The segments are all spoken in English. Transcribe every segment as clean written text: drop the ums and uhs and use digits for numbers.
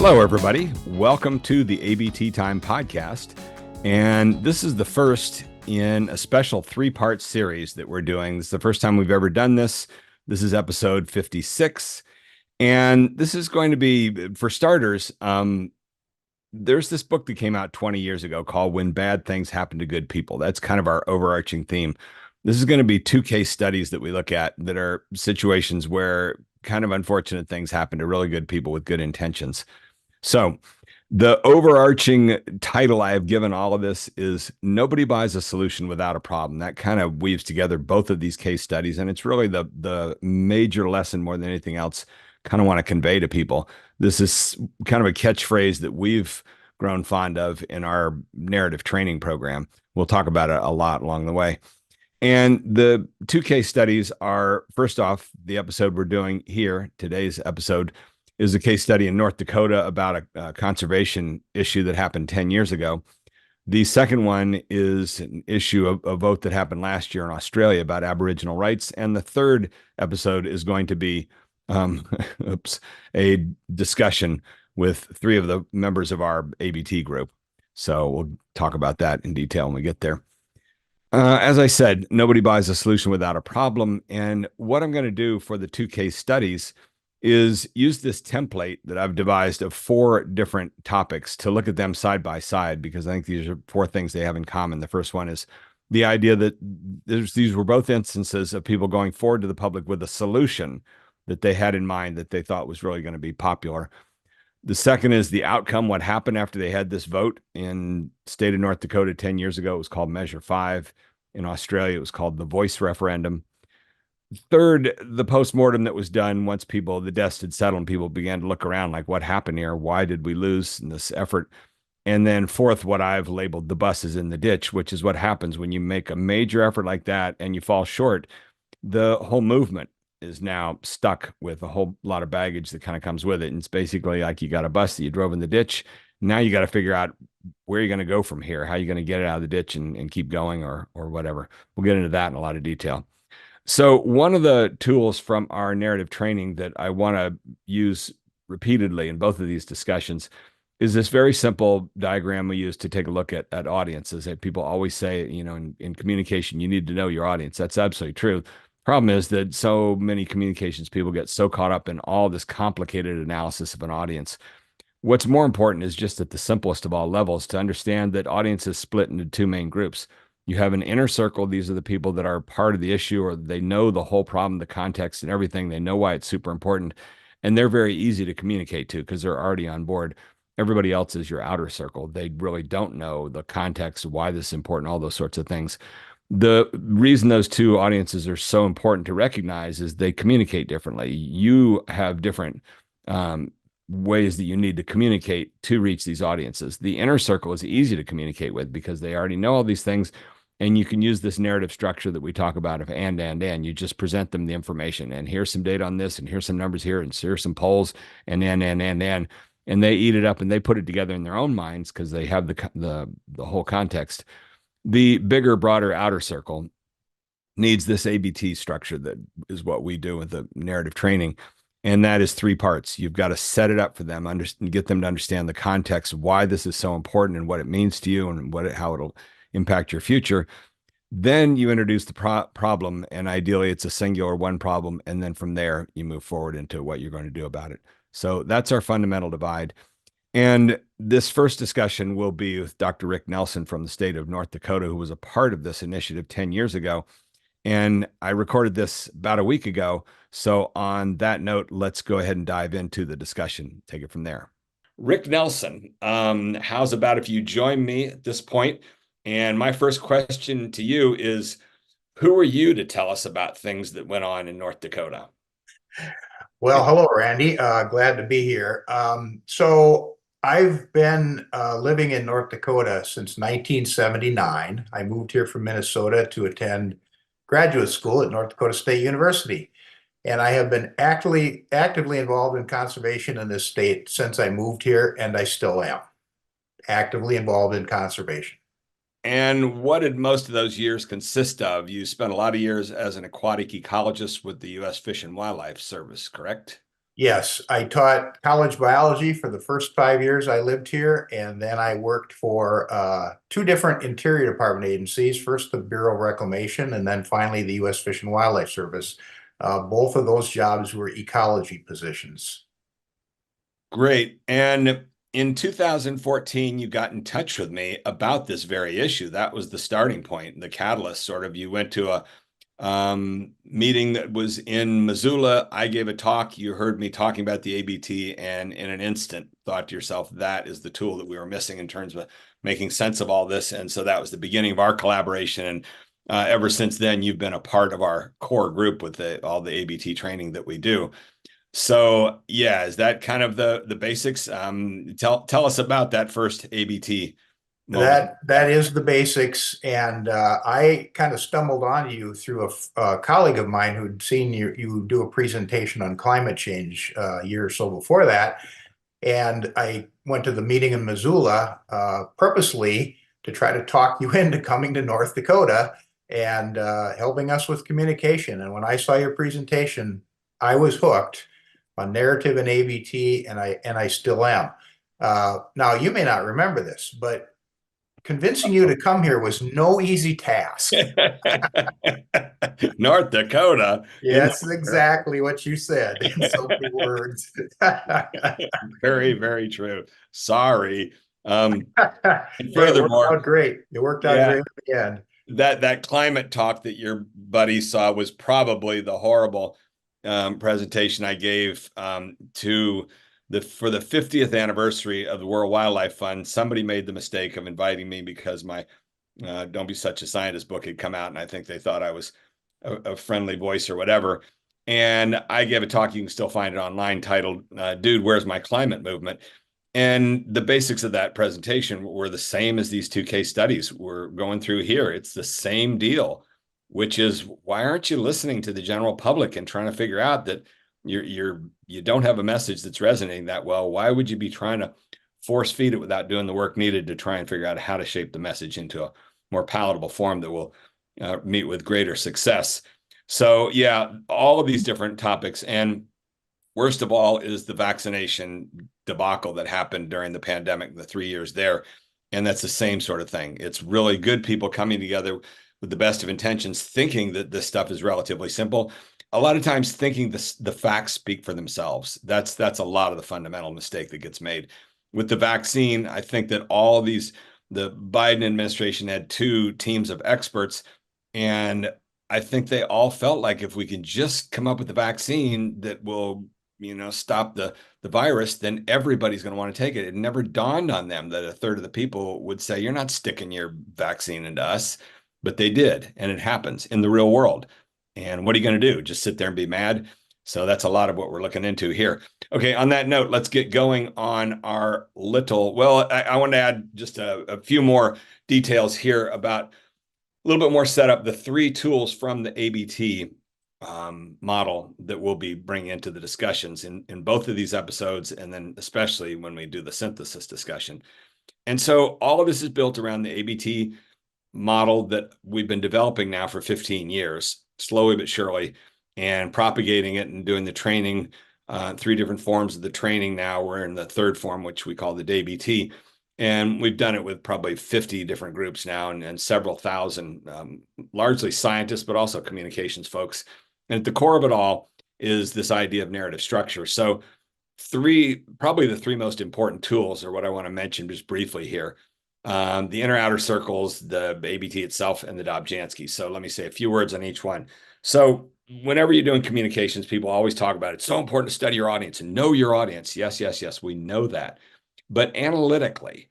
Hello, everybody. Welcome to the ABT Time podcast. And this is the first in a special three-part series that we're doing. This is the first time we've ever done this. This is episode 56. And this is going to be, for starters, there's this book that came out 20 years ago called When Bad Things Happen to Good People. That's kind of our overarching theme. This is going to be two case studies that we look at that are situations where kind of unfortunate things happen to really good people with good intentions. So the overarching title I have given all of this is Nobody Buys a Solution Without a Problem. That kind of weaves together both of these case studies. And it's really the major lesson more than anything else kind of want to convey to people. This is kind of a catchphrase that we've grown fond of in our narrative training program. We'll talk about it a lot along the way. And the two case studies are, first off, the episode we're doing here, today's episode, is a case study in North Dakota about a conservation issue that happened 10 years ago. The second one is an issue, a vote that happened last year in Australia about Aboriginal rights. And the third episode is going to be a discussion with three of the members of our ABT group. So we'll talk about that in detail when we get there. As I said, nobody buys a solution without a problem. And what I'm going to do for the two case studies is use this template that I've devised of four different topics to look at them side by side, because I think these are four things they have in common. The first one is the idea that these were both instances of people going forward to the public with a solution that they had in mind that they thought was really going to be popular. The second is the outcome, what happened after they had this vote in the state of North Dakota 10 years ago. It was called Measure 5. In Australia, it was called the Voice Referendum. Third, the postmortem that was done once the dust had settled and people began to look around like, what happened here? Why did we lose in this effort? And then fourth, what I've labeled the bus is in the ditch, which is what happens when you make a major effort like that and you fall short. The whole movement is now stuck with a whole lot of baggage that kind of comes with it. And it's basically like you got a bus that you drove in the ditch. Now you got to figure out where you're going to go from here, how you're going to get it out of the ditch and keep going or whatever. We'll get into that in a lot of detail. So one of the tools from our narrative training that I want to use repeatedly in both of these discussions is this very simple diagram we use to take a look at audiences. That people always say, in communication, you need to know your audience. That's absolutely true. Problem is that so many communications people get so caught up in all this complicated analysis of an audience. What's more important is just at the simplest of all levels to understand that audiences split into two main groups. You have an inner circle. These are the people that are part of the issue, or they know the whole problem, the context and everything. They know why it's super important. And they're very easy to communicate to because they're already on board. Everybody else is your outer circle. They really don't know the context, why this is important, all those sorts of things. The reason those two audiences are so important to recognize is they communicate differently. You have different ways that you need to communicate to reach these audiences. The inner circle is easy to communicate with because they already know all these things. And you can use this narrative structure that we talk about of and. You just present them the information. And here's some data on this, and here's some numbers here, and here's some polls, and. And they eat it up and they put it together in their own minds because they have the whole context. The bigger, broader outer circle needs this ABT structure that is what we do with the narrative training. And that is three parts. You've got to set it up for them, get them to understand the context, why this is so important and what it means to you and how it'll impact your future. Then you introduce the problem, and ideally it's a singular one problem. And then from there, you move forward into what you're going to do about it. So that's our fundamental divide. And this first discussion will be with Dr. Rick Nelson from the state of North Dakota, who was a part of this initiative 10 years ago. And I recorded this about a week ago. So on that note, let's go ahead and dive into the discussion. Take it from there. Rick Nelson, how's about if you join me at this point? And my first question to you is, who are you to tell us about things that went on in North Dakota? Well, hello, Randy. Glad to be here. So I've been living in North Dakota since 1979. I moved here from Minnesota to attend graduate school at North Dakota State University. And I have been actively involved in conservation in this state since I moved here, and I still am actively involved in conservation. And what did most of those years consist of? You spent a lot of years as an aquatic ecologist with the U.S. Fish and Wildlife Service, correct? Yes, I taught college biology for the first 5 years I lived here, and then I worked for two different Interior Department agencies. First, the Bureau of Reclamation, and then finally the U.S. Fish and Wildlife Service. Both of those jobs were ecology positions. Great. And in 2014, you got in touch with me about this very issue. That was the starting point, the catalyst, sort of. You went to a meeting that was in Missoula. I gave a talk. You heard me talking about the ABT, and in an instant thought to yourself, that is the tool that we were missing in terms of making sense of all this. And so that was the beginning of our collaboration. And ever since then, you've been a part of our core group with all the ABT training that we do. So yeah, is that kind of the basics? Tell us about that first ABT moment. That is the basics, and I kind of stumbled on you through a colleague of mine who'd seen you do a presentation on climate change a year or so before that, and I went to the meeting in Missoula purposely to try to talk you into coming to North Dakota and helping us with communication. And when I saw your presentation, I was hooked on narrative and ABT, and I still am. Now, you may not remember this, but convincing you to come here was no easy task. North Dakota in Yes, exactly what you said in so many words. very, very true. Sorry. And Hey, it worked furthermore, out great. It worked out yeah, great at the end. that climate talk that your buddy saw was probably the horrible presentation I gave to the for the 50th anniversary of the World Wildlife Fund. Somebody made the mistake of inviting me because my Don't Be Such a Scientist book had come out, and I think they thought I was a friendly voice or whatever. And I gave a talk, you can still find it online, titled Dude, Where's My Climate Movement? And the basics of that presentation were the same as these two case studies we're going through here. It's the same deal, which is, why aren't you listening to the general public and trying to figure out that you don't have a message that's resonating that well? Why would you be trying to force feed it without doing the work needed to try and figure out how to shape the message into a more palatable form that will meet with greater success? So yeah, all of these different topics. And worst of all is the vaccination debacle that happened during the pandemic, the 3 years there. And that's the same sort of thing. It's really good people coming together with the best of intentions, thinking that this stuff is relatively simple. A lot of times thinking the facts speak for themselves. That's a lot of the fundamental mistake that gets made. With the vaccine, I think that the Biden administration had two teams of experts, and I think they all felt like if we can just come up with a vaccine that will stop the virus, then everybody's going to want to take it. It never dawned on them that a third of the people would say, you're not sticking your vaccine into us. But they did, and it happens in the real world. And what are you going to do? Just sit there and be mad? So that's a lot of what we're looking into here. Okay, on that note, let's get going on our I want to add just a few more details here about a little bit more setup, the three tools from the ABT model that we'll be bringing into the discussions in both of these episodes, and then especially when we do the synthesis discussion. And so all of this is built around the ABT model that we've been developing now for 15 years, slowly but surely, and propagating it and doing the training, three different forms of the training now. We're in the third form, which we call the DBT. And we've done it with probably 50 different groups now and several thousand, largely scientists, but also communications folks. And at the core of it all is this idea of narrative structure. So probably the three most important tools are what I want to mention just briefly here. The inner outer circles, the ABT itself, and the Dobzhansky. So let me say a few words on each one. So whenever you're doing communications, people always talk about it's so important to study your audience and know your audience. Yes, yes, yes, we know that. But analytically,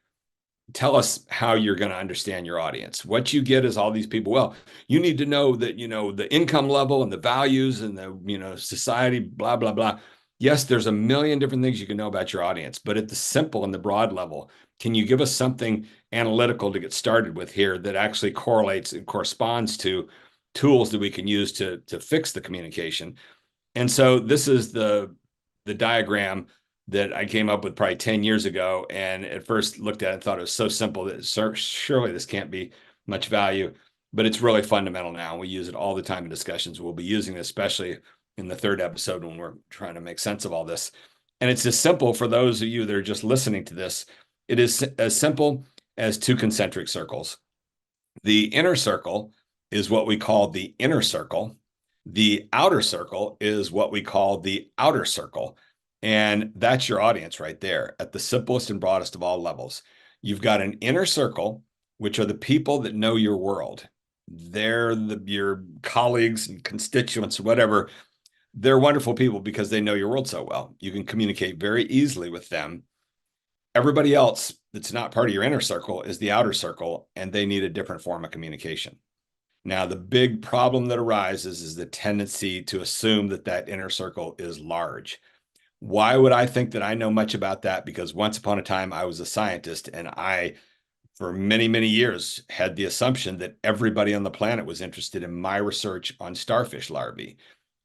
tell us how you're going to understand your audience. What you get is all these people. Well, you need to know that, the income level and the values and the, society, blah, blah, blah. Yes, there's a million different things you can know about your audience, but at the simple and the broad level, can you give us something analytical to get started with here that actually correlates and corresponds to tools that we can use to fix the communication? And so this is the diagram that I came up with probably 10 years ago. And at first looked at it and thought it was so simple that surely this can't be much value, but it's really fundamental now. We use it all the time in discussions. We'll be using it especially in the third episode when we're trying to make sense of all this. And it's as simple for those of you that are just listening to this. It is as simple as two concentric circles. The inner circle is what we call the inner circle. The outer circle is what we call the outer circle. And that's your audience right there at the simplest and broadest of all levels. You've got an inner circle, which are the people that know your world. They're your colleagues and constituents, whatever. They're wonderful people because they know your world so well. You can communicate very easily with them. Everybody else that's not part of your inner circle is the outer circle, and they need a different form of communication. Now, the big problem that arises is the tendency to assume that that inner circle is large. Why would I think that I know much about that? Because once upon a time, I was a scientist, and I, for many, many years, had the assumption that everybody on the planet was interested in my research on starfish larvae.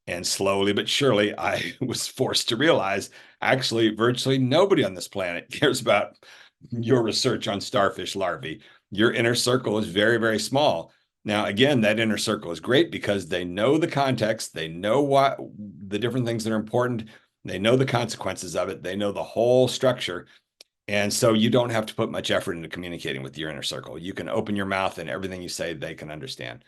And slowly but surely, I was forced to realize actually, virtually nobody on this planet cares about your research on starfish larvae. Your inner circle is very, very small. Now, again, that inner circle is great because they know the context, they know what the different things that are important, they know the consequences of it, they know the whole structure. And so you don't have to put much effort into communicating with your inner circle. You can open your mouth and everything you say, they can understand.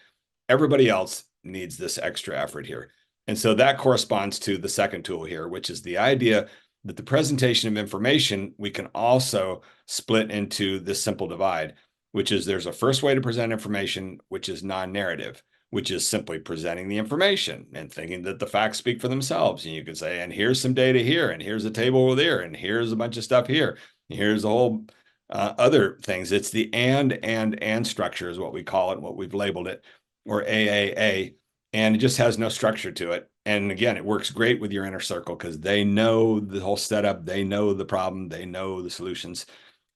Everybody else needs this extra effort here. And so that corresponds to the second tool here, which is the idea that the presentation of information, we can also split into this simple divide, which is there's a first way to present information, which is non-narrative, which is simply presenting the information and thinking that the facts speak for themselves. And you can say, and here's some data here, and here's a table over there, and here's a bunch of stuff here. And here's a whole other things. It's the and structure is what we call it, what we've labeled it, or AAA, and it just has no structure to it. And again, it works great with your inner circle because they know the whole setup, they know the problem, they know the solutions.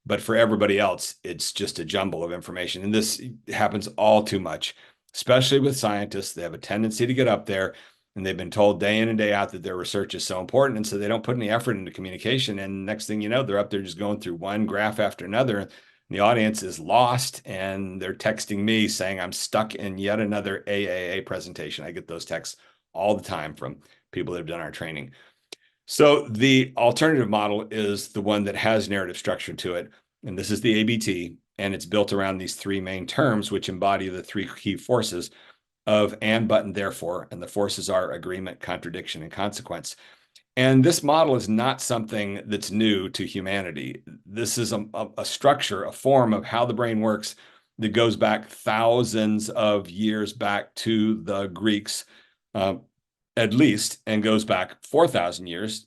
But for everybody else, it's just a jumble of information. And this happens all too much, especially with scientists. They have a tendency to get up there and they've been told day in and day out that their research is so important. And so they don't put any effort into communication. And next thing you know, they're up there just going through one graph after another. The audience is lost and they're texting me saying, I'm stuck in yet another AAA presentation. I get those texts all the time from people that have done our training. So the alternative model is the one that has narrative structure to it. And this is the ABT. And it's built around these three main terms, which embody the three key forces of and, but, and therefore. And the forces are agreement, contradiction, and consequence. And this model is not something that's new to humanity. This is a structure, a form of how the brain works that goes back thousands of years back to the Greeks, at least, and goes back 4,000 years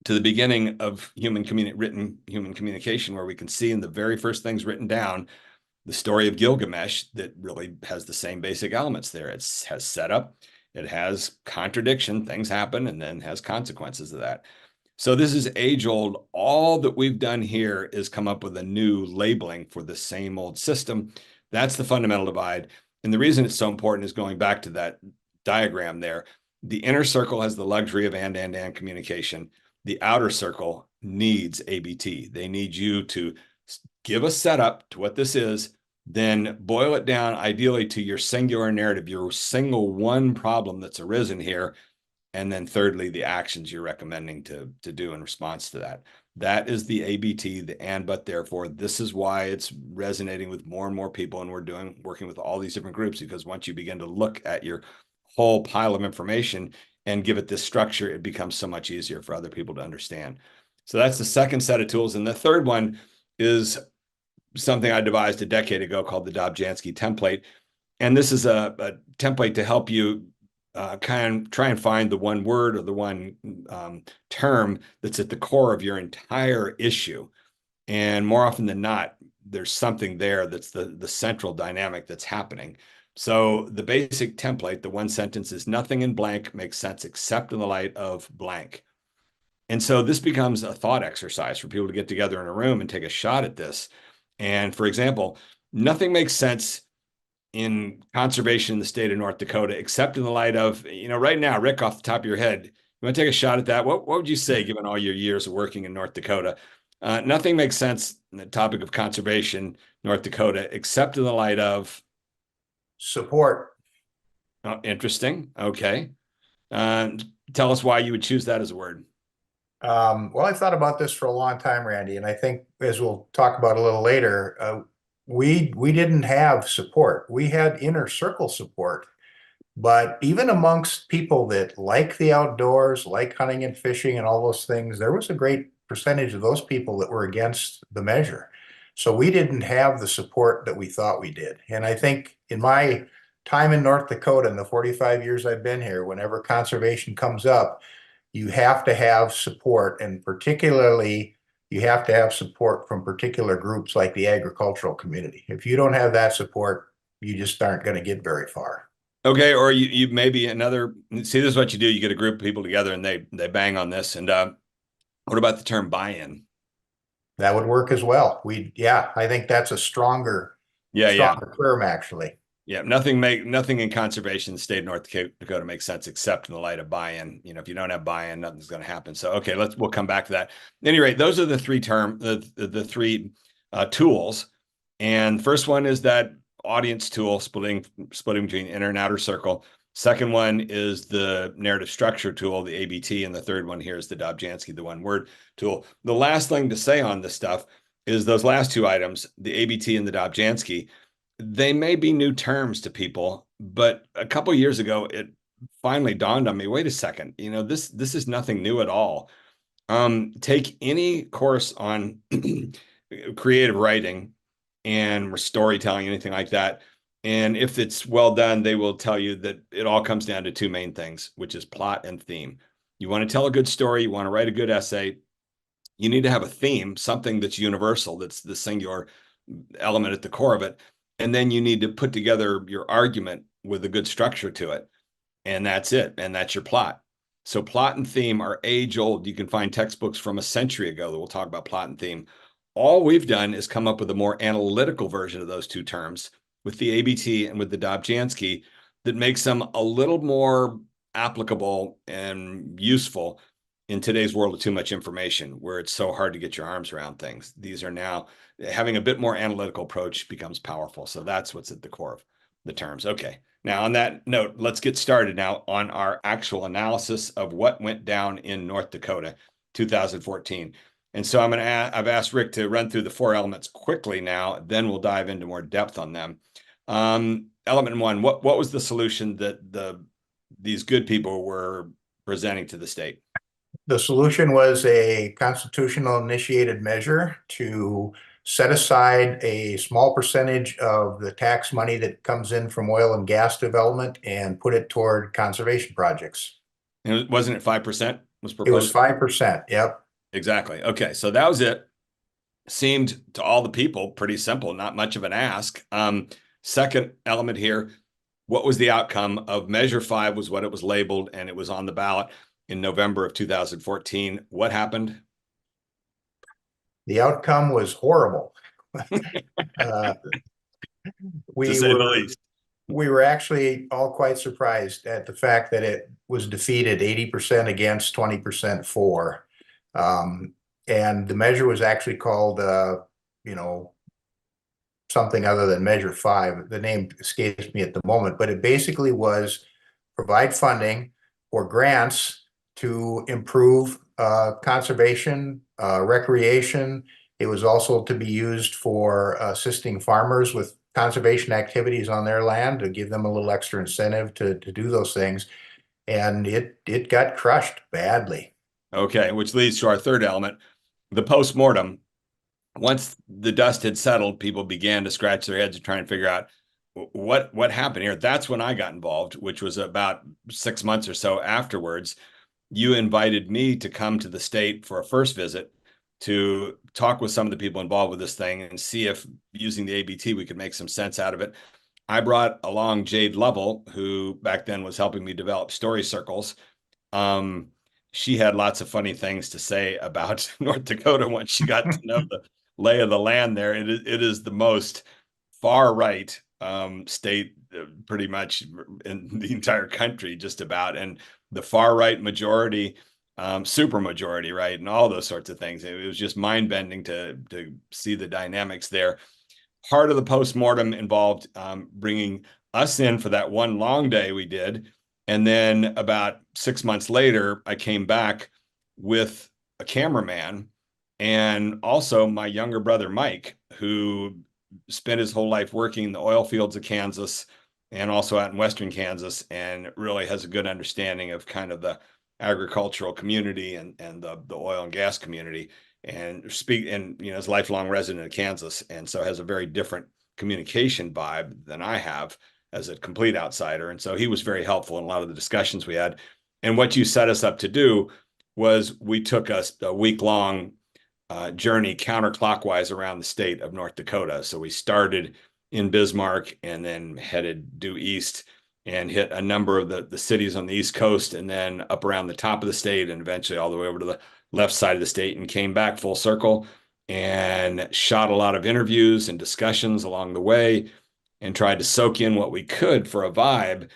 to the beginning of written human communication, where we can see in the very first things written down the story of Gilgamesh that really has the same basic elements there. It has setup, it has contradiction, things happen, and then has consequences of that. So this is age old. All that we've done here is come up with a new labeling for the same old system. That's the fundamental divide. And the reason it's so important is going back to that diagram there. The inner circle has the luxury of and communication. The outer circle needs ABT. They need you to give a setup to what this is, then boil it down ideally to your singular narrative, your single one problem that's arisen here. And then thirdly, the actions you're recommending to do in response to that. That is the ABT, the and, but, therefore. This is why it's resonating with more and more people. And we're working with all these different groups, because once you begin to look at your whole pile of information and give it this structure, it becomes so much easier for other people to understand. So that's the second set of tools. And the third one is something I devised a decade ago called the Dobzhansky template. And this is a template to help you kind of try and find the one word or the one term that's at the core of your entire issue. And more often than not, there's something there that's the central dynamic that's happening. So the basic template, the one sentence is nothing in blank makes sense except in the light of blank. And so this becomes a thought exercise for people to get together in a room and take a shot at this. And for example, nothing makes sense in conservation in the state of North Dakota, except in the light of, right now, Rick, off the top of your head, you want to take a shot at that? What would you say, given all your years of working in North Dakota? Nothing makes sense in the topic of conservation, North Dakota, except in the light of support. interesting. Okay. Uh, Tell us why you would choose that as a word. Well, I've thought about this for a long time, Randy, and I think as we'll talk about a little later, we didn't have support. We had inner circle support, but even amongst people that like the outdoors, like hunting and fishing and all those things, there was a great percentage of those people that were against the measure. So we didn't have the support that we thought we did. And I think in my time in North Dakota, in the 45 years I've been here, whenever conservation comes up, you have to have support, and particularly you have to have support from particular groups like the agricultural community. If you don't have that support, you just aren't going to get very far. Okay, or you maybe another. See, this is what you do. You get a group of people together and they bang on this. And what about the term buy-in? That would work as well. Yeah, I think that's a stronger, Yeah, yeah. stronger term actually. Yeah, nothing in conservation in the state of North Dakota makes sense except in the light of buy-in. If you don't have buy-in, nothing's going to happen. So okay, we'll come back to that. At any rate, those are the three tools. And first one is that audience tool, splitting between inner and outer circle. Second one is the narrative structure tool, the ABT, and the third one here is the Dobzhansky, the one word tool. The last thing to say on this stuff is those last two items, the ABT and the Dobzhansky, they may be new terms to people, but a couple years ago, it finally dawned on me, wait a second, this is nothing new at all. Take any course on creative writing and storytelling, anything like that. And if it's well done, they will tell you that it all comes down to two main things, which is plot and theme. You want to tell a good story, you want to write a good essay, you need to have a theme, something that's universal, that's the singular element at the core of it. And then you need to put together your argument with a good structure to it. And that's it. And that's your plot. So plot and theme are age old. You can find textbooks from a century ago that will talk about plot and theme. All we've done is come up with a more analytical version of those two terms with the ABT and with the Dobzhansky that makes them a little more applicable and useful in today's world of too much information, where it's so hard to get your arms around things. These are now having a bit more analytical approach becomes powerful. So that's what's at the core of the terms. Okay. Now, on that note, let's get started now on our actual analysis of what went down in North Dakota 2014. And so I've asked Rick to run through the four elements quickly now, then we'll dive into more depth on them. Element one, what was the solution that these good people were presenting to the state? The solution was a constitutional initiated measure to set aside a small percentage of the tax money that comes in from oil and gas development and put it toward conservation projects. And wasn't it 5% was It was proposed? 5%. Yep. Exactly. Okay, so that was it. Seemed to all the people pretty simple, not much of an ask. Second element here, what was the outcome of Measure 5 was what it was labeled, and it was on the ballot in November of 2014. What happened? The outcome was horrible. Uh, To we say the were least. we were actually all quite surprised at the fact that it was defeated 80% against 20% for. And the measure was actually called, you know, something other than Measure 5. The name escapes me at the moment, but it basically was provide funding for grants to improve conservation, recreation. It was also to be used for assisting farmers with conservation activities on their land to give them a little extra incentive to do those things. And it got crushed badly. Okay, which leads to our third element, the postmortem. Once the dust had settled, people began to scratch their heads and try and figure out what happened here. That's when I got involved, which was about 6 months or so afterwards. You invited me to come to the state for a first visit to talk with some of the people involved with this thing and see if using the ABT we could make some sense out of it. I brought along Jade Lovell, who back then was helping me develop story circles. Um, she had lots of funny things to say about North Dakota once she got to know the lay of the land there. It is the most far right state pretty much in the entire country, just about. And the far right majority, super majority, right? And all those sorts of things. It was just mind bending to see the dynamics there. Part of the postmortem involved bringing us in for that one long day we did And then about 6 months later, I came back with a cameraman and also my younger brother, Mike, who spent his whole life working in the oil fields of Kansas and also out in Western Kansas, and really has a good understanding of kind of the agricultural community and the oil and gas community, and is a lifelong resident of Kansas, and so has a very different communication vibe than I have as a complete outsider. And so he was very helpful in a lot of the discussions we had. And what you set us up to do was we took a week long journey counterclockwise around the state of North Dakota. So we started in Bismarck and then headed due east and hit a number of the cities on the East Coast, and then up around the top of the state and eventually all the way over to the left side of the state, and came back full circle and shot a lot of interviews and discussions along the way and tried to soak in what we could for a vibe.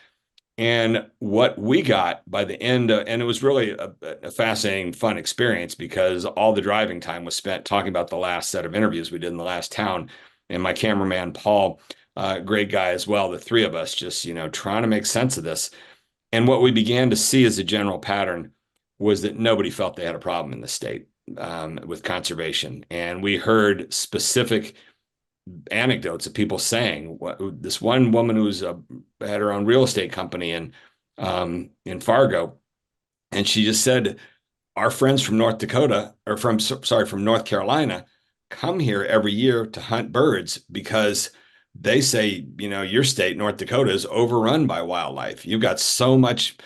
And what we got by the end of, and it was really a fascinating, fun experience because all the driving time was spent talking about the last set of interviews we did in the last town. And my cameraman, Paul, great guy as well, the three of us just, trying to make sense of this. And what we began to see as a general pattern was that nobody felt they had a problem in the state with conservation. And we heard specific anecdotes of people saying this one woman who's had her own real estate company in Fargo, and she just said, our friends from North Dakota, or from North Carolina, come here every year to hunt birds because they say, your state, North Dakota, is overrun by wildlife. You've got so much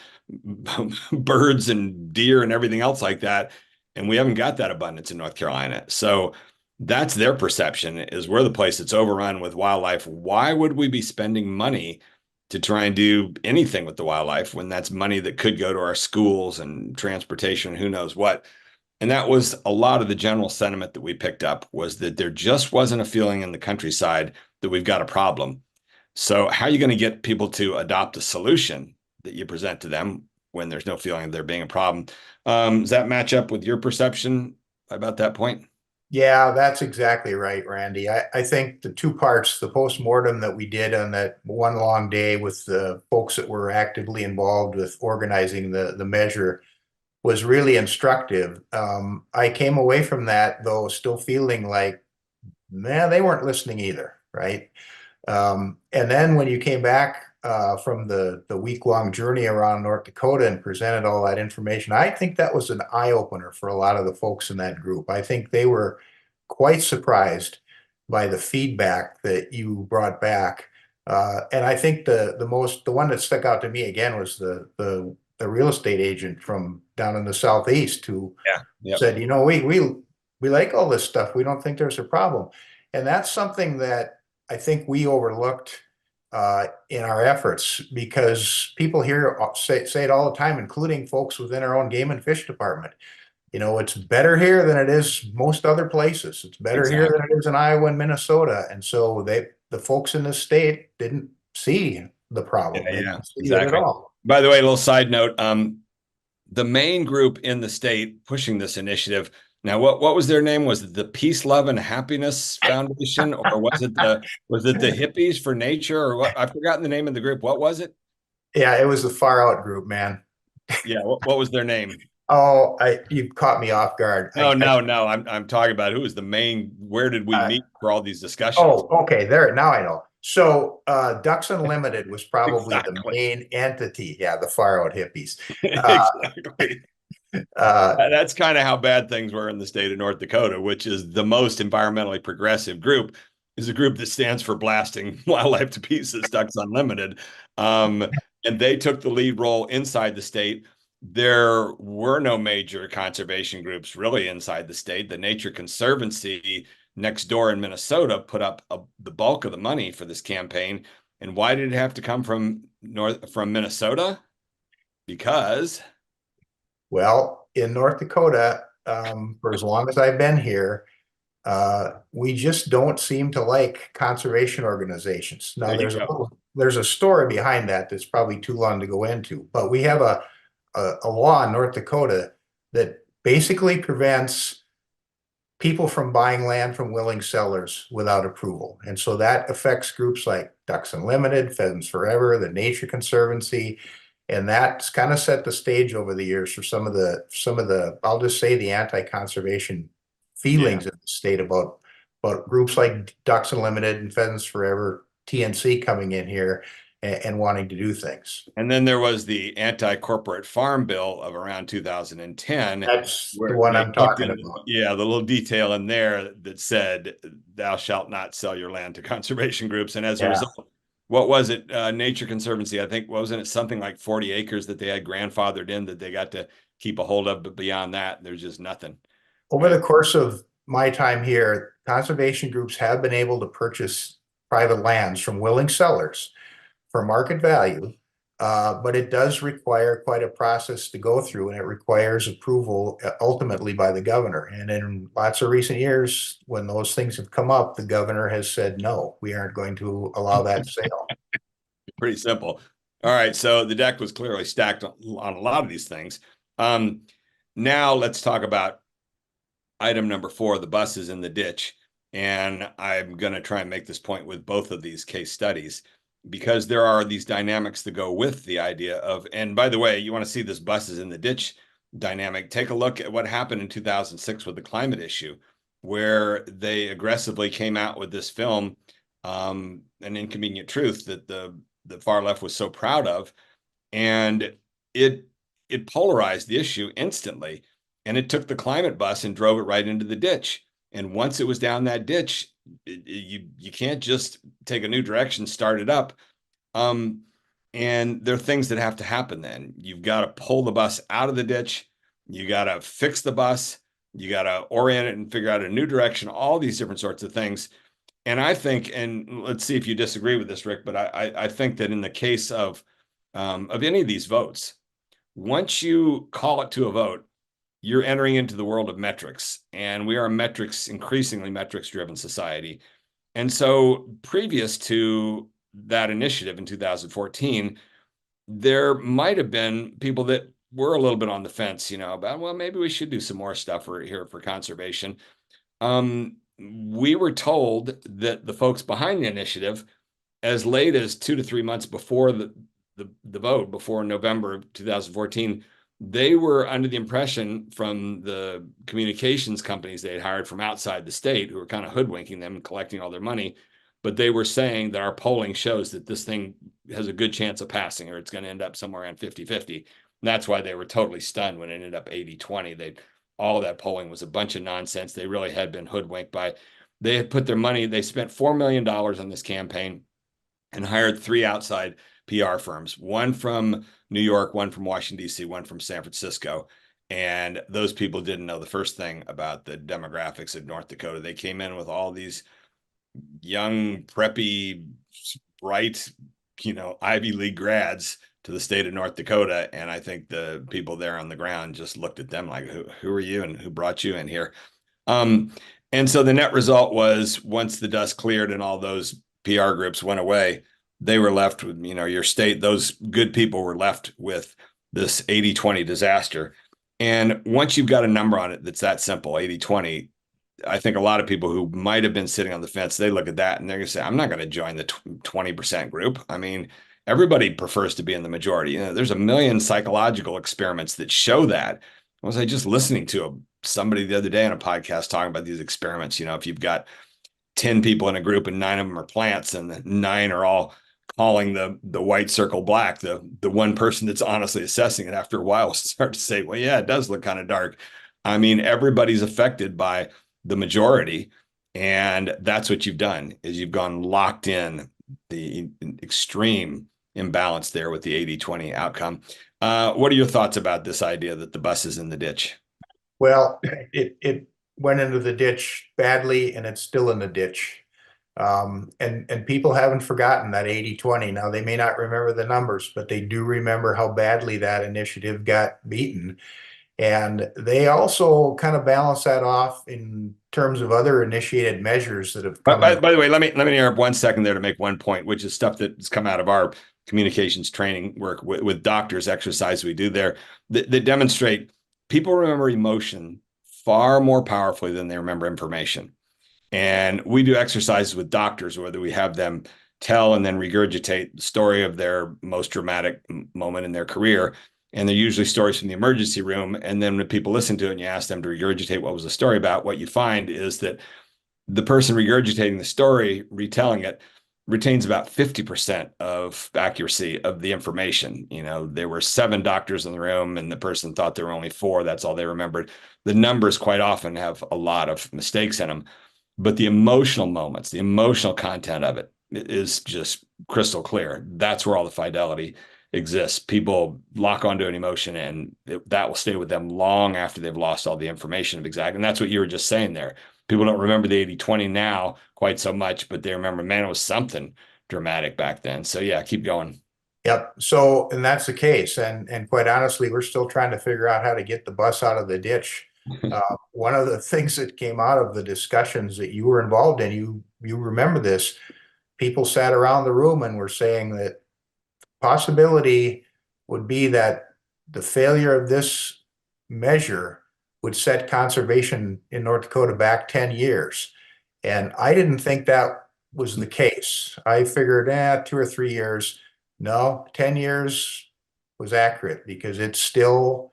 birds and deer and everything else like that, and we haven't got that abundance in North Carolina. So that's their perception, is we're the place that's overrun with wildlife. Why would we be spending money to try and do anything with the wildlife when that's money that could go to our schools and transportation, who knows what? And that was a lot of the general sentiment that we picked up, was that there just wasn't a feeling in the countryside that we've got a problem. So how are you going to get people to adopt a solution that you present to them when there's no feeling of there being a problem? Does that match up with your perception about that point? Yeah, that's exactly right, Randy. I think the two parts, the postmortem that we did on that one long day with the folks that were actively involved with organizing the measure, was really instructive. I came away from that, though, still feeling like, man, they weren't listening either, right? And then when you came back from the week-long journey around North Dakota and presented all that information, I think that was an eye-opener for a lot of the folks in that group. I think they were quite surprised by the feedback that you brought back. And I think the one that stuck out to me again was the real estate agent from down in the southeast who Yeah. Yep. said, we like all this stuff. We don't think there's a problem. And that's something that I think we overlooked in our efforts, because people here say it all the time, including folks within our own game and fish department. It's better here than it is most other places. It's better here than Exactly. it is in Iowa and Minnesota. And so the folks in this state didn't see the Yeah, problem. They yeah, didn't see it at exactly. all. By the way, a little side note, the main group in the state pushing this initiative. Now, what was their name? Was it the Peace, Love, and Happiness Foundation, or was it the Hippies for Nature, or what? I've forgotten the name of the group. What was it? Yeah, it was the far out group, man. Yeah, what was their name? Oh, you caught me off guard. No, no, no. I'm talking about who was the main. Where did we Uh, meet for all these discussions? oh, okay, there, now I know. So, Ducks Unlimited was probably the Exactly. main entity. Yeah, the far out hippies. Uh, Exactly. uh, That's kind of how bad things were in the state of North Dakota, which is the most environmentally progressive group, is a group that stands for blasting wildlife to pieces, Ducks Unlimited. Um, and they took the lead role inside the state. There were no major conservation groups really inside the state. The Nature Conservancy next door in Minnesota put up the bulk of the money for this campaign. And why did it have to come from Minnesota? Because well, in North Dakota, for as long as I've been here, we just don't seem to like conservation organizations. Now, there you go. there's a story behind that that's probably too long to go into, but we have a law in North Dakota that basically prevents people from buying land from willing sellers without approval. And so that affects groups like Ducks Unlimited, Pheasants Forever, the Nature Conservancy. And that's kind of set the stage over the years for some of the I'll just say the anti-conservation Yeah. feelings in the state about groups like Ducks Unlimited and Pheasants Forever, TNC coming in here and wanting to do things. And then there was the anti-corporate farm bill of around 2010, That's the where one they I'm tucked talking in, about. yeah, the little detail in there that said, thou shalt not sell your land to conservation groups. And as a Yeah. result, what was it? Nature Conservancy, I think, wasn't it something like 40 acres that they had grandfathered in that they got to keep a hold of, but beyond that, there's just nothing, Over right? the course of my time here, conservation groups have been able to purchase private lands from willing sellers for market value. But it does require quite a process to go through, and it requires approval ultimately by the governor. And in lots of recent years, when those things have come up, the governor has said, no, we aren't going to allow that sale. Pretty simple. All right, so the deck was clearly stacked on a lot of these things. Um, Now let's talk about item number 4, the bus is in the ditch. And I'm going to try and make this point with both of these case studies because there are these dynamics that go with the idea of, and by the way, you want to see this bus is in the ditch dynamic. Take a look at what happened in 2006 with the climate issue, where they aggressively came out with this film, An Inconvenient Truth, that the far left was so proud of. And it it polarized the issue instantly, and it took the climate bus and drove it right into the ditch. And once it was down that ditch, you can't just take a new direction, start it up. Um, and there are things that have to happen then. You've got to pull the bus out of the ditch. You got to fix the bus. You got to orient it and figure out a new direction, all these different sorts of things. And I think, and let's see if you disagree with this, Rick, but I think that in the case of any of these votes, once you call it to a vote, you're entering into the world of metrics, and we are a metrics, increasingly metrics driven society. And so previous to that initiative in 2014, there might have been people that were a little bit on the fence, about, well, maybe we should do some more stuff here for conservation. We were told that the folks behind the initiative, as late as 2 to 3 months before the vote, before November of 2014, they were under the impression from the communications companies they had hired from outside the state, who were kind of hoodwinking them and collecting all their money. But they were saying that our polling shows that this thing has a good chance of passing, or it's going to end up somewhere around 50-50. And that's why they were totally stunned when it ended up 80-20. All that polling was a bunch of nonsense. They really had been hoodwinked by, they had put their money, they spent $4 million on this campaign and hired 3 outside PR firms, one from New York, one from Washington, D.C., one from San Francisco. And those people didn't know the first thing about the demographics of North Dakota. They came in with all these young, preppy, bright, Ivy League grads to the state of North Dakota. And I think the people there on the ground just looked at them like, who are you and who brought you in here? Um, and so the net result was, once the dust cleared and all those PR groups went away, they were left with, your state, those good people were left with this 80-20 disaster. And once you've got a number on it that's that simple, 80-20, I think a lot of people who might have been sitting on the fence, they look at that and they're going to say, I'm not going to join the 20% group. I mean, everybody prefers to be in the majority. There's a million psychological experiments that show that. Was I just listening to somebody the other day on a podcast talking about these experiments? If you've got 10 people in a group and 9 of them are plants and the 9 are all calling the white circle black, the one person that's honestly assessing it after a while will start to say, well, yeah, it does look kind of dark. I mean, everybody's affected by the majority. And that's what you've done, is you've gone locked in the extreme imbalance there with the 80-20 outcome. What are your thoughts about this idea that the bus is in the ditch? Well, it went into the ditch badly and it's still in the ditch. And people haven't forgotten that 80-20. Now, they may not remember the numbers, but they do remember how badly that initiative got beaten. And they also kind of balance that off in terms of other initiated measures that have But come in. by the way, let me interrupt 1 second there to make one point, which is stuff that's come out of our communications training work with doctors, exercise we do there that demonstrate people remember emotion far more powerfully than they remember information. And we do exercises with doctors, whether we have them tell and then regurgitate the story of their most dramatic moment in their career. And they're usually stories from the emergency room. And then when people listen to it and you ask them to regurgitate what was the story about, what you find is that the person regurgitating the story, retelling it, retains about 50% of accuracy of the information. You know, there were 7 doctors in the room and the person thought there were only 4. That's all they remembered. The numbers quite often have a lot of mistakes in them, but the emotional moments, the emotional content of it is just crystal clear. That's where all the fidelity exists. People lock onto an emotion and that will stay with them long after they've lost all the information of exactly. And that's what you were just saying there. People don't remember the 80-20 now quite so much, but they remember, man, it was something dramatic back then. So yeah, keep going. Yep. So, and that's the case. And quite honestly, we're still trying to figure out how to get the bus out of the ditch. One of the things that came out of the discussions that you were involved in, you remember this, people sat around the room and were saying that possibility would be that the failure of this measure would set conservation in North Dakota back 10 years. And I didn't think that was the case. I figured, 2 or 3 years. No, 10 years was accurate because it still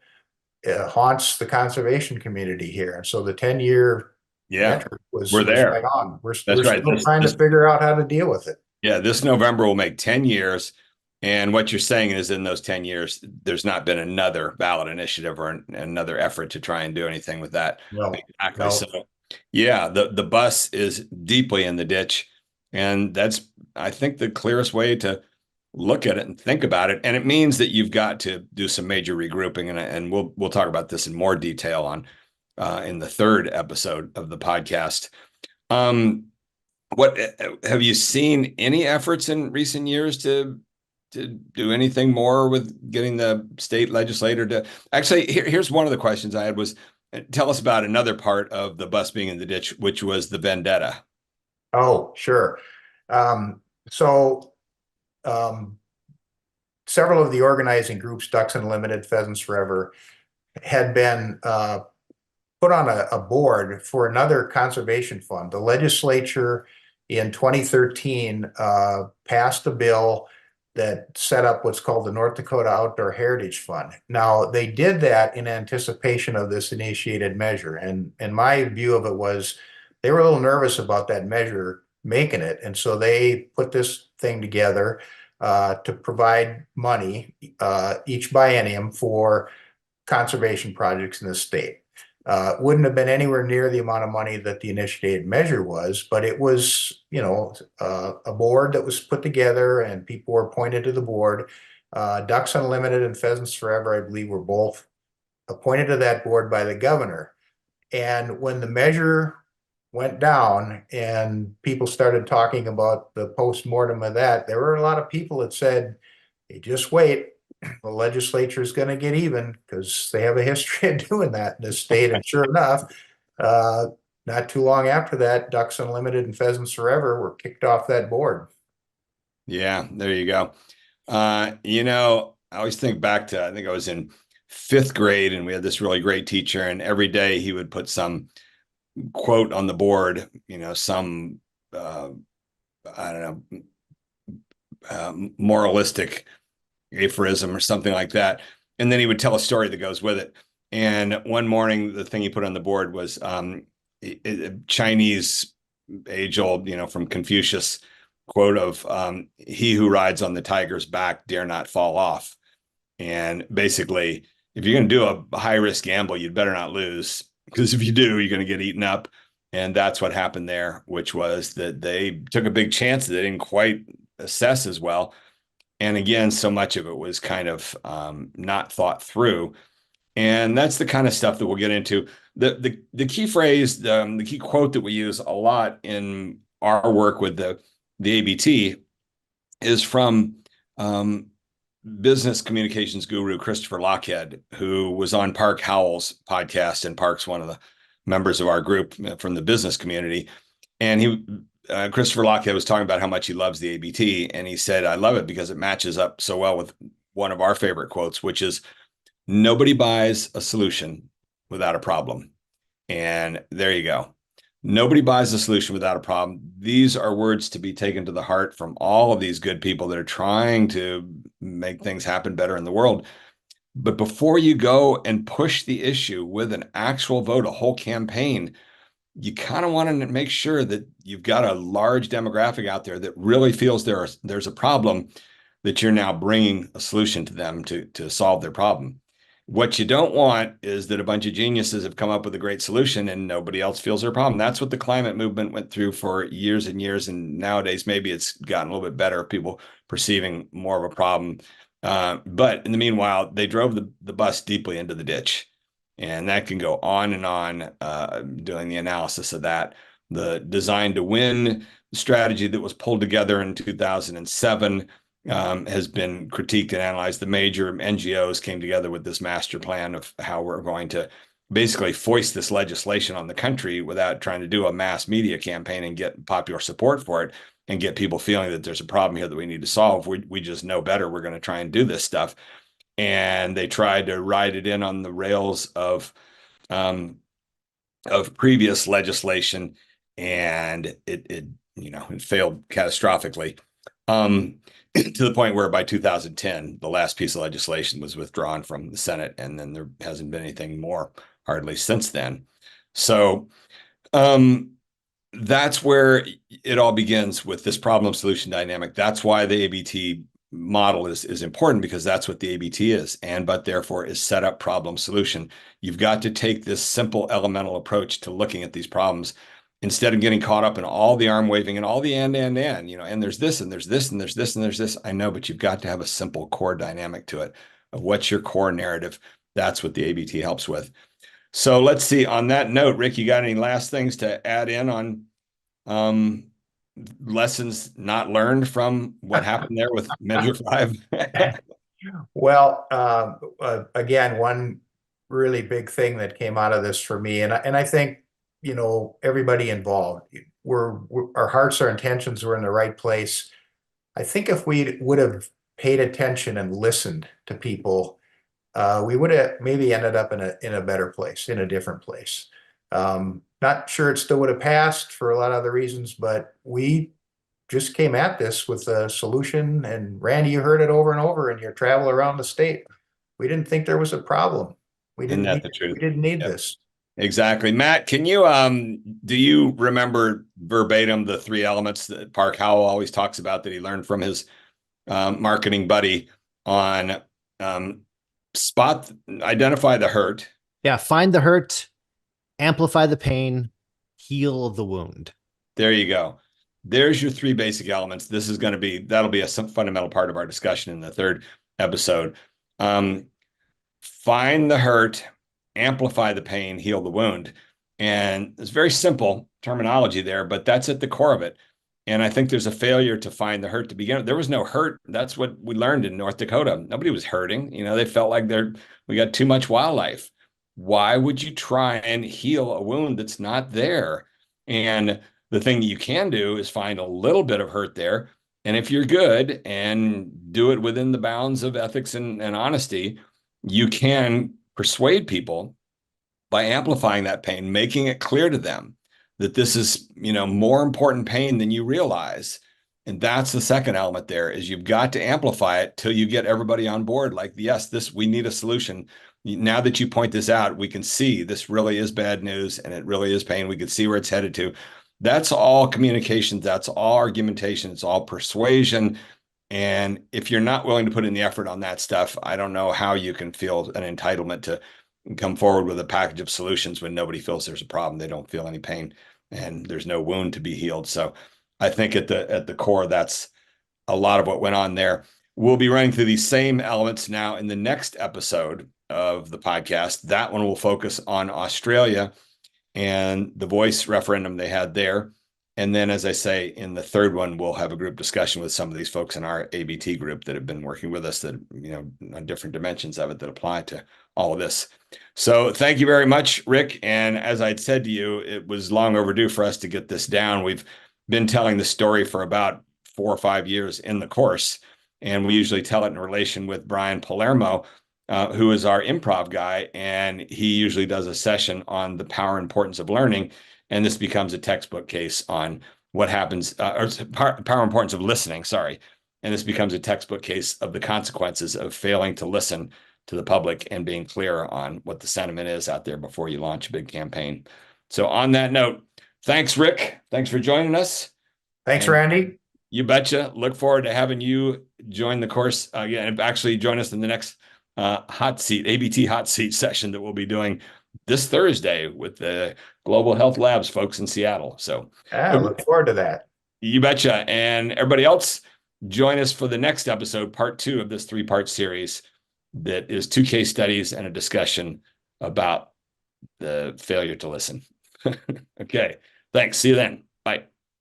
haunts the conservation community here. And so the 10-year Yeah, metric we're was right there. on. That's We're right. still trying to figure out how to deal with it. Yeah, this November will make 10 years. And what you're saying is in those 10 years, there's not been another ballot initiative or another effort to try and do anything with that. No, Exactly. no. So yeah, the bus is deeply in the ditch. And that's, I think, the clearest way to look at it and think about it. And it means that you've got to do some major regrouping. And we'll talk about this in more detail on in the 3rd episode of the podcast. Um, what have you seen any efforts in recent years to do anything more with getting the state legislator to actually here's one of the questions I had was tell us about another part of the bus being in the ditch, which was the vendetta. Oh, sure. Um, so um, several of the organizing groups, Ducks Unlimited, Pheasants Forever, had been put on a board for another conservation fund. The legislature in 2013 passed a bill that set up what's called the North Dakota Outdoor Heritage Fund. Now, they did that in anticipation of this initiated measure. And my view of it was they were a little nervous about that measure making it. And so they put this thing together to provide money each biennium for conservation projects in the state. Wouldn't have been anywhere near the amount of money that the initiated measure was, but it was, a board that was put together and people were appointed to the board. Ducks Unlimited and Pheasants Forever, I believe, were both appointed to that board by the governor. And when the measure went down and people started talking about the post-mortem of that, there were a lot of people that said, hey, just wait, the legislature is going to get even because they have a history of doing that in this state. And sure enough, not too long after that, Ducks Unlimited and Pheasants Forever were kicked off that board. Yeah, there you go. I always think back to I think I was in 5th grade and we had this really great teacher, and every day he would put some quote on the board, some I don't know, moralistic aphorism or something like that. And then he would tell a story that goes with it. And one morning, the thing he put on the board was Chinese age old, from Confucius quote of he who rides on the tiger's back dare not fall off. And basically, if you're going to do a high risk gamble, you'd better not lose, because if you do, you're going to get eaten up. And that's what happened there, which was that they took a big chance that they didn't quite assess as well. And again, so much of it was kind of not thought through. And that's the kind of stuff that we'll get into. The key phrase, the key quote that we use a lot in our work with the ABT is from business communications guru Christopher Lochhead, who was on Park Howell's podcast, and Park's one of the members of our group from the business community. And Christopher Lochhead was talking about how much he loves the ABT, and he said, I love it because it matches up so well with one of our favorite quotes, which is, nobody buys a solution without a problem. And there you go. Nobody buys a solution without a problem. These are words to be taken to the heart from all of these good people that are trying to make things happen better in the world. But before you go and push the issue with an actual vote, a whole campaign, you kind of want to make sure that you've got a large demographic out there that really feels there's a problem, that you're now bringing a solution to them to solve their problem. What you don't want is that a bunch of geniuses have come up with a great solution and nobody else feels their problem. That's what the climate movement went through for years and years. And nowadays, maybe it's gotten a little bit better, people perceiving more of a problem. But in the meanwhile, they drove the bus deeply into the ditch. And that can go on and on, doing the analysis of that. The design to win strategy that was pulled together in 2007 has been critiqued and analyzed. The major NGOs came together with this master plan of how we're going to basically foist this legislation on the country without trying to do a mass media campaign and get popular support for it and get people feeling that there's a problem here that we need to solve. We just know better. We're going to try and do this stuff. And they tried to ride it in on the rails um, of previous legislation, and it failed catastrophically. To the point where by 2010, the last piece of legislation was withdrawn from the Senate, and then there hasn't been anything more hardly since then. So that's where it all begins with this problem solution dynamic. That's why the ABT model is important, because that's what the ABT is, but therefore is set up problem solution. You've got to take this simple elemental approach to looking at these problems instead of getting caught up in all the arm waving and all the and there's this and there's this and there's this and there's this. I know, but you've got to have a simple core dynamic to it of what's your core narrative. That's what the ABT helps with. So let's see. On that note, Rick, you got any last things to add in on lessons not learned from what happened there with Measure 5? Well, again, one really big thing that came out of this for me, and I think, everybody involved, our hearts, our intentions were in the right place. I think if we would have paid attention and listened to people, we would have maybe ended up in a better place, in a different place. Not sure it still would have passed for a lot of other reasons, but we just came at this with a solution. And Randy, you heard it over and over in your travel around the state. We didn't think there was a problem. We Isn't didn't that need, the truth? we didn't need Yep. this. Exactly. Matt, can you do you remember verbatim the three elements that Park Howell always talks about that he learned from his marketing buddy on um, identify the hurt? Yeah, find the hurt, amplify the pain, heal the wound. There you go. There's your three basic elements. That'll be a fundamental part of our discussion in the third episode. Find the hurt, amplify the pain, heal the wound. And it's very simple terminology there, but that's at the core of it. And I think there's a failure to find the hurt to begin with. There was no hurt. That's what we learned in North Dakota. Nobody was hurting. They felt like we got too much wildlife. Why would you try and heal a wound that's not there? And the thing that you can do is find a little bit of hurt there. And if you're good and do it within the bounds of ethics and honesty, you can persuade people by amplifying that pain, making it clear to them that this is, more important pain than you realize. And that's the second element there, is you've got to amplify it till you get everybody on board. Like, yes, we need a solution. Now that you point this out, we can see this really is bad news and it really is pain. We can see where it's headed to. That's all communication. That's all argumentation. It's all persuasion. And if you're not willing to put in the effort on that stuff, I don't know how you can feel an entitlement to come forward with a package of solutions when nobody feels there's a problem. They don't feel any pain and there's no wound to be healed. So I think at the core, that's a lot of what went on there. We'll be running through these same elements now in the next episode of the podcast. That one will focus on Australia and the voice referendum they had there. And then, as I say, in the third one, we'll have a group discussion with some of these folks in our ABT group that have been working with us, that, on different dimensions of it that apply to all of this. So thank you very much, Rick. And as I'd said to you, it was long overdue for us to get this down. We've been telling the story for about 4 or 5 years in the course. And we usually tell it in relation with Brian Palermo, who is our improv guy. And he usually does a session on the power and importance of learning. And this becomes a textbook case on what happens, or power and importance of listening, sorry. And this becomes a textbook case of the consequences of failing to listen to the public and being clear on what the sentiment is out there before you launch a big campaign. So on that note, thanks, Rick. Thanks for joining us. Thanks, And Randy. you betcha. Look forward to having you join the course again, and actually join us in the next hot seat, ABT hot seat session that we'll be doing this Thursday with the Global Health Labs folks in Seattle. So I look forward to that. you betcha. And everybody else, join us for the next episode, part 2 of this 3-part series that is 2 case studies and a discussion about the failure to listen. Okay. Thanks. See you then. Bye.